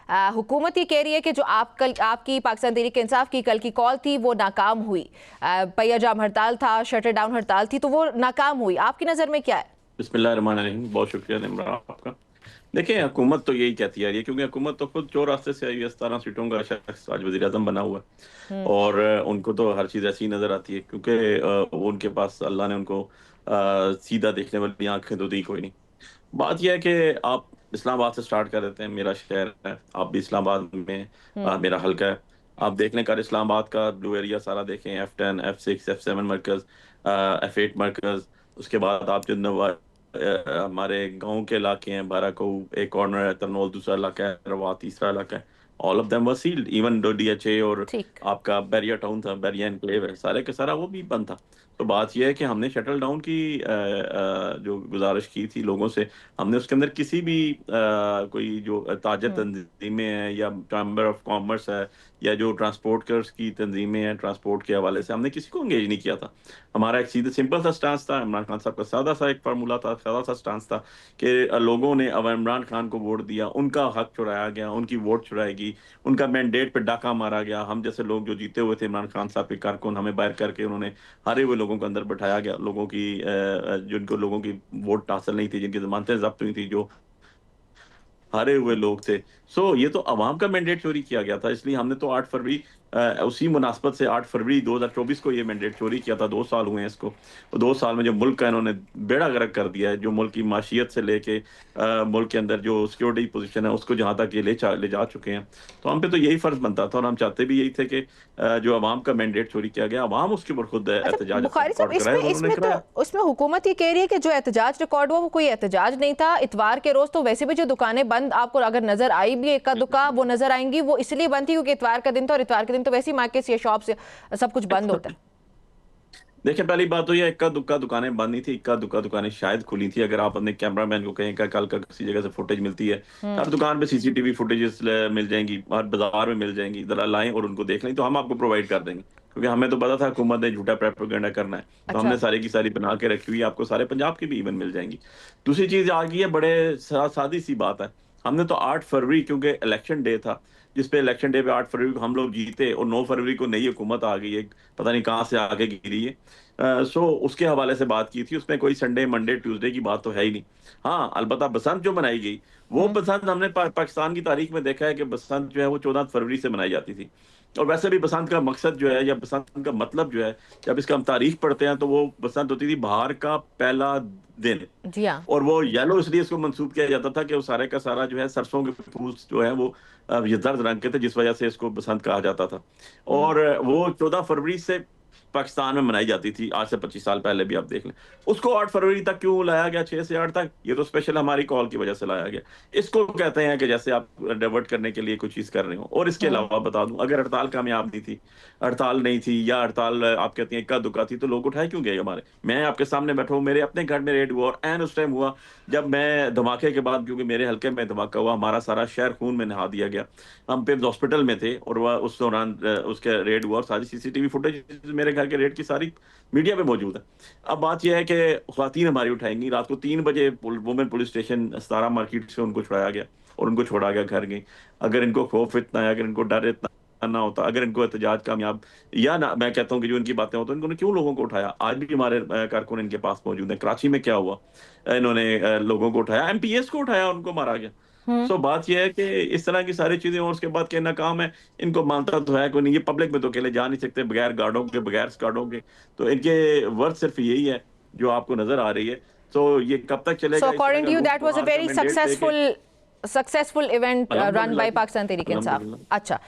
हुकूमत ये कह रही है कि जो आपकी पाकिस्तान तहरीक इंसाफ की कल की कॉल थी वो नाकाम हुई। पहिया जाम हड़ताल था, शटर डाउन हड़ताल थी, तो वो नाकाम हुई। आपकी नज़र में क्या है? बिस्मिल्लाहिर्रहमानिर्रहीम। बहुत शुक्रिया निम्रा आपका। देखिए, हुकूमत तो यही कहती आ रही है, क्योंकि हुकूमत तो खुद जो रास्ते से आई है, 17 सीटों का शख्स आज वज़ीर आज़म बना हुआ है। हम्म। और उनको तो हर चीज़ ऐसी नज़र आती है, क्योंकि वो उनके पास अल्लाह ने उनको सीधा देखने वाली आंखें तो दी कोई नहीं। बात यह है कि आप इस्लामाबाद से स्टार्ट कर देते हैं। मेरा शहर है, आप भी इस्लामाबाद में, हम्म। मेरा हल्का है। आप देख लें कर इस्लामाबाद का ब्लू एरिया सारा देखें, F10 F6 F7 मरकज, F8 मरकज। उसके बाद आप जो हमारे गांव के इलाके हैं, बाराको एक कॉर्नर है, तरनोल दूसरा इलाका है, रवा तीसरा इलाका है। All of them were sealed, even though DHA और ठीक। आपका बैरिया टाउन था, बैरिया एनक्लेव है, सारे के सारा वो भी बंद था। तो बात यह है कि हमने शटल डाउन की जो गुजारिश की थी लोगों से, हमने उसके अंदर किसी भी कोई जो ताजर हम्म। तंजीमें हैं या चैम्बर ऑफ कॉमर्स है या जो ट्रांसपोर्टर्स की तंजीमें हैं, ट्रांसपोर्ट के हवाले से हमने किसी को एंगेज नहीं किया था। हमारा एक सीधे सिंपल सा स्टांस था, इमरान खान साहब का सादा सा एक फार्मूला था, सादा सा स्टांस था कि लोगों ने अब इमरान खान को वोट दिया, उनका हक चुराया गया, उनकी वोट चुराएगी, उनका मैंडेट पे डाका मारा गया। हम जैसे लोग जो जीते हुए थे इमरान खान साहब के कारकुन, हमें बाहर करके उन्होंने हारे हुए लोगों को अंदर बैठाया गया, लोगों की जिनको लोगों की वोट हासिल नहीं थी, जिनकी जमानतें जब्त हुई थी, जो हारे हुए लोग थे। ये तो अवाम का मैंडेट चोरी किया गया था। इसलिए हमने तो 8 फरवरी उसी मुनासबत से 8 फरवरी 2024 को ये मैंडेट चोरी किया था। 2 साल हुए हैं इसको, और 2 साल में जो मुल्क का इन्होंने बेड़ा गर्क कर दिया है, जो मुल्क की माशियत से लेके मुल्क के अंदर जो सिक्योरिटी पोजीशन है उसको जहां तक ये ले जा चुके हैं। तो हम पे तो यही फर्ज बनता था, और हम चाहते भी यही थे कि जो अवाम का मैंडेट चोरी किया गया, अवाम उसके ऊपर खुद अच्छा एहतजाज बुखारी साहब, रिकॉर्ड कराए, इसमें और उन्होंने इसमें तो कराया। उसमें हुकूमत ये कह रही है कि जो एहतजाज रिकॉर्ड हुआ वो कोई एहतजाज नहीं था। इतवार के रोज तो वैसे भी जो दुकानें बंद आपको अगर नजर आई भी इक्का दुक्का वो नजर आएंगी, वो इसलिए बंद थी क्योंकि इतवार का दिन था, और इतवार के दिन तो वैसे ही मार्केट्स या शॉप्स सब कुछ बंद होता है। देखिए, पहली बात तो ये, इक्का दुक्का दुकानें बंद नहीं थी, इक्का दुक्का दुकानें शायद खुली थी। अगर आप अपने कैमरामैन को कहें कि कल का किसी जगह से फुटेज मिलती है, हर दुकान पे CCTV फुटेजेस मिल जाएंगी, हर बाजार में मिल जाएंगी, जरा लाएं और उनको देख लें, तो हम आपको प्रोवाइड कर देंगे। क्योंकि हमें तो पता था हुकूमत ने झूठा प्रोपेगेंडा करना है, तो अच्छा। हमने सारी की सारी बना के रखी हुई है, आपको सारे पंजाब की भी इवन मिल जाएंगी। दूसरी चीज आ गई है, बड़े सादी सी बात है। हमने तो 8 फरवरी, क्योंकि इलेक्शन डे था, जिसपे इलेक्शन डे पे 8 फरवरी को हम लोग जीते, और 9 फरवरी को नई हुकूमत आ गई है, पता नहीं कहाँ से आके गिरी है। उसके हवाले से बात की थी। उसमें कोई संडे मंडे ट्यूसडे की बात तो है ही नहीं। हाँ, अलबत्ता बसंत जो मनाई गई, वो हम्म। बसंत हमने पाकिस्तान की तारीख में देखा है कि बसंत जो है वो 14 फरवरी से मनाई जाती थी। और वैसे भी बसंत का मकसद जो है, या बसंत का मतलब जो है, जब इसका हम तारीख पढ़ते हैं, तो वो बसंत होती थी बहार का पहला दिन। जी हाँ। और वो येलो इसलिए इसको मंसूब किया जाता था कि वो सारे का सारा जो है सरसों के फूल जो है वो ये जर्द रंग के थे, जिस वजह से इसको बसंत कहा जाता था। हम्म। और वो 14 फरवरी से पाकिस्तान में मनाई जाती थी, आज से 25 साल पहले भी आप देख लें। उसको 8 फरवरी तक क्यों लाया गया, 6 से 8 तक? ये तो स्पेशल हमारी कॉल की वजह से लाया गया। इसको कहते हैं कि जैसे आप डाइवर्ट करने के लिए कुछ चीज कर रहे हो। और इसके हम्म। अलावा बता दूं, अगर हड़ताल कामयाब नहीं थी, हड़ताल नहीं थी, या हड़ताल आप कहती हैं इक्का दुक्का थी, तो लोग उठाए क्यों गए हमारे? मैं आपके सामने बैठा हूँ, मेरे अपने घर में रेड हुआ, और एन उस टाइम हुआ जब मैं धमाके के बाद, क्योंकि मेरे हल्के में धमाका हुआ, हमारा सारा शहर खून में नहा दिया गया। हम पे हॉस्पिटल में थे, और वह उस दौरान उसके रेड हुआ, और सारी CCTV फुटेज मेरे घर के रेड की सारी मीडिया पे मौजूद है। अब बात यह है कि ख्वातीन हमारी उठाएंगी। रात को 3 बजे वुमेन पुलिस स्टेशन 17 मार्केट से उनको छुड़ाया गया, और उनको छोड़ा गया घर गई। अगर इनको खौफ इतना है, अगर इनको डर इतना ना होता, अगर इनको एहतजाज कामयाब, या ना, मैं कहता हूँ कि जो इनकी बातें होती, इन्होंने क्यों लोगों को उठाया? आज भी हमारे कारकुन इनके पास मौजूद है। कराची में क्या हुआ, इन्होंने लोगों को उठाया, MPS को उठाया, उनको मारा गया। हम्म। बात यह है कि इस तरह की सारी चीजें, और उसके बाद कहना काम है, इनको मानता तो है कोई नहीं। ये पब्लिक में तो अकेले जा नहीं सकते बगैर गार्डों के, बगैर स्क्वाडों के। तो इनके वर्थ सिर्फ यही है जो आपको नजर आ रही है। ये कब तक So चलेगा इस तरह according का? to you, लोग that was a बाहर का very मैंडेट दे के, successful event run अल्हम्दुलिल्लाह by ji, Pakistan Tehreek Insaf. अल्हम्दुलिल्लाह। अच्छा।